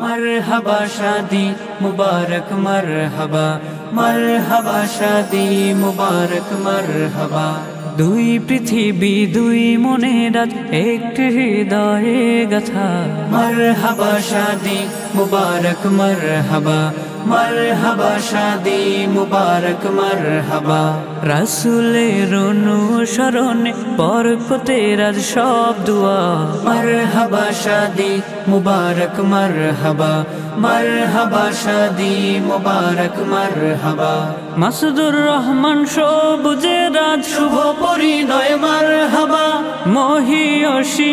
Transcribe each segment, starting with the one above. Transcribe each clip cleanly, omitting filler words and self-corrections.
मरहबा शादी मुबारक मरहबा, मरहबा शादी मुबारक मरहबा। দুই পৃথিবী দুই মনের আজ একটি হৃদয়ে গাথা। মরহবা শাদি মুবারক মরহবা, মরহবা শাদি মুবারক মরহবা। রাসূলের অনুসরণে বরকতের আজ সব দুয়া। মরহবা শাদি মুবারক মরহবা, মরহবা শাদি মুবারক মরহবা। মাসুদুর রহমান সবুজের আজ শুভ পরিণয় মারহাবা। মহিয়সী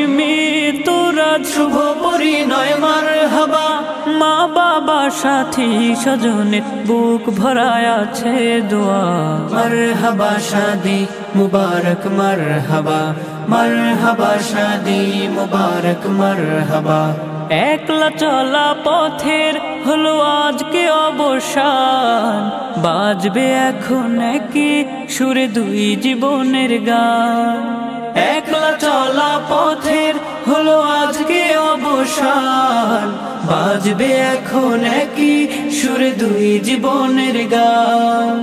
তোর আজ শুভ পরিণয় মারহাবা। মা বাবা সাথী স্বজনের বুক ভরায় আছে দোয়া। মারহাবা শাদি মুবারক মারহাবা, মারহাবা শাদি মুবারক মারহাবা। একলা চলা পথের হলো আজকে অবসান, বাজবে এখন একই সুরে দুই জীবনের গান। একলা চলা পথের হলো আজকে অবসান, বাজবে এখন একই সুরে দুই জীবনের গান।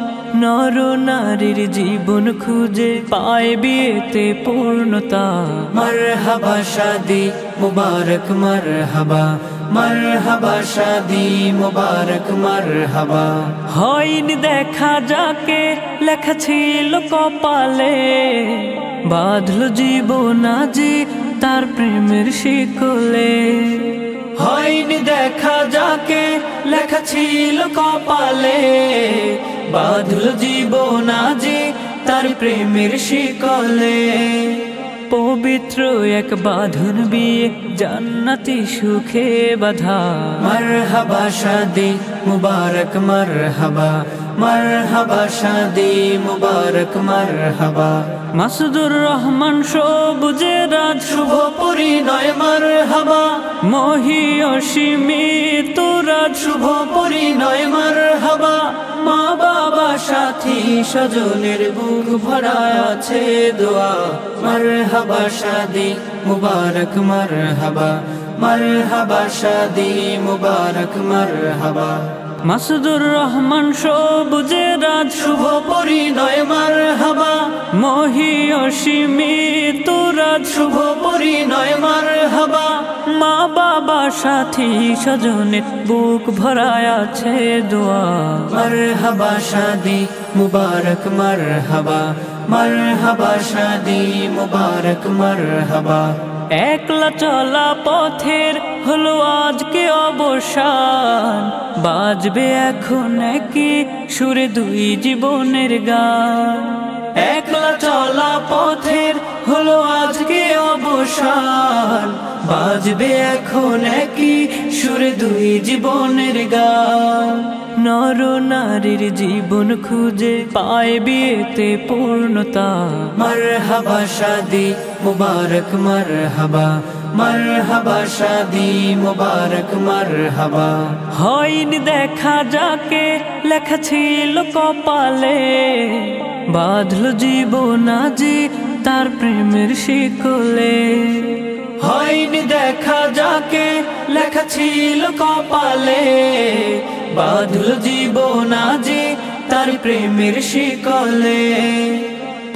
নর নারীর জীবন খুঁজে পায় বিয়েতে পূর্ণতা। মরহবা শাদি মুবারক মরহবা, মরহবা শাদি মুবারক মরহবা। হয়নি দেখা যাকে লেখা ছিল কপালে, বাঁধলো জীবন আজি তার প্রেমের শিকলে। হয়নি দেখা যাকে লেখা ছিল কপালে, বাঁধলো জীবন আজি তার প্রেমের শিকলে। পবিত্র এক বাঁধন বিয়ে জান্নাতি সুখে বাঁধা। মরহবা শাদি মুবারক মরহবা, মরহবা শাদি মুবারক মরহবা। মাসুদুর রহমান সবুজের আজ শুভ পরিণয় মারহাবা। মহিয়সী তোর আজ শুভ পরিণয় মারহাবা। মা বাবা সাথী স্বজনের বুক ভরায় আছে দোয়া। মরহবা শাদি মুবারক মরহবা, মরহবা শাদি মুবারক মরহবা। মাসুদুর রহমান সবুজের আজ শুভ পরিণয় মারহাবা। মহিয়সী তোর আজ শুভ পরিণয় মারহাবা। মা বাবা সাথী স্বজনের বুক ভরায় আছে দোয়া। মরহবা শাদি মুবারক মরহবা, মরহবা শাদি মুবারক মরহবা। একলা চলা পথের হলো আজকে অবসান, বাজবে এখন একই সুরে দুই জীবনের গান। একলা চলা পথের হলো আজকে অবসান, বাজবে এখন একই সুরে দুই জীবনের গান। নর নারীর জীবন খুঁজে পায় বিয়েতে পূর্ণতা। মরহবা শাদি মুবারক মরহবা, মরহবা শাদি মুবারক মরহবা। হয়নি দেখা যাকে লেখা ছিল কপালে, বাঁধলো জীবন আজি তার প্রেমের শিকলে। হয়নি দেখা যাকে লেখা ছিল কপালে, বাঁধলো জীবন আজি তার প্রেমের শিকলে।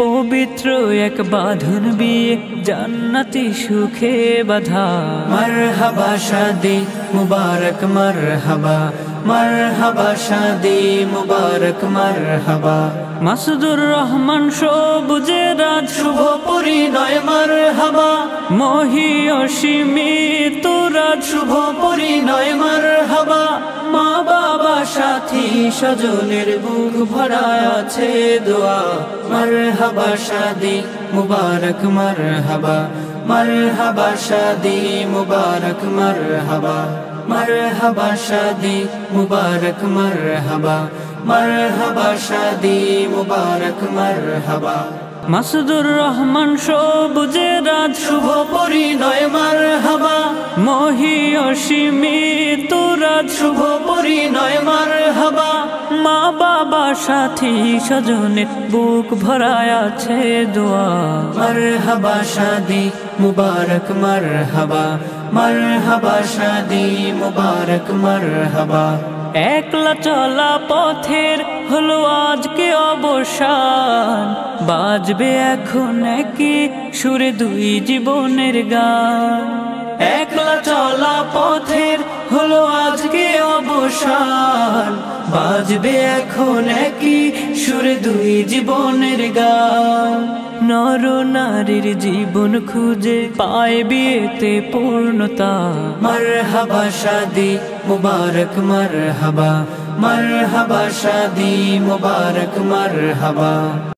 পবিত্র এক বাঁধন বিয়ে জান্নাতি সুখে বাঁধা। মরহবা শাদি মুবারক মরহবা, মরহবা শাদি মুবারক মরহবা। মাসুদুর রহমান সবুজের আজ শুভ পরিণয় মারহাবা। মহিয়সী তোর আজ শুভ পরিণয় মারহাবা। মা বাবা সাথী স্বজনের বুক ভরায় আছে দোয়া। মরহবা শাদি মুবারক মরহবা, মরহবা শাদি মুবারক মরহবা। মরহবা শাদি মুবারক মরহবা, মরহবা শাদি মুবারক মরহবা। মাসুদুর রহমান সবুজের আজ শুভ পরিণয় মারহাবা। মহিয়সী তোর আজ শুভ পরিণয় মারহাবা। মা বাবা সাথী স্বজনের বুক ভরায় আছে দোয়া। মরহবা শাদি মুবারক মরহবা, মারহাবা শাদি মুবারক মারহাবা। একলা চলা পথের হলো আজকে অবসান, বাজবে এখন কি সুরে দুই জীবনের গান। একলা চলা পথের হলো আজকে অবসান, বাজবে এখন কি সুরে দুই জীবনের গান। নর নারীর জীবন খুঁজে পায় বিয়েতে পূর্ণতা, মারহাবা শাদি মুবারক মারহাবা, মারহাবা শাদি মুবারক মারহাবা।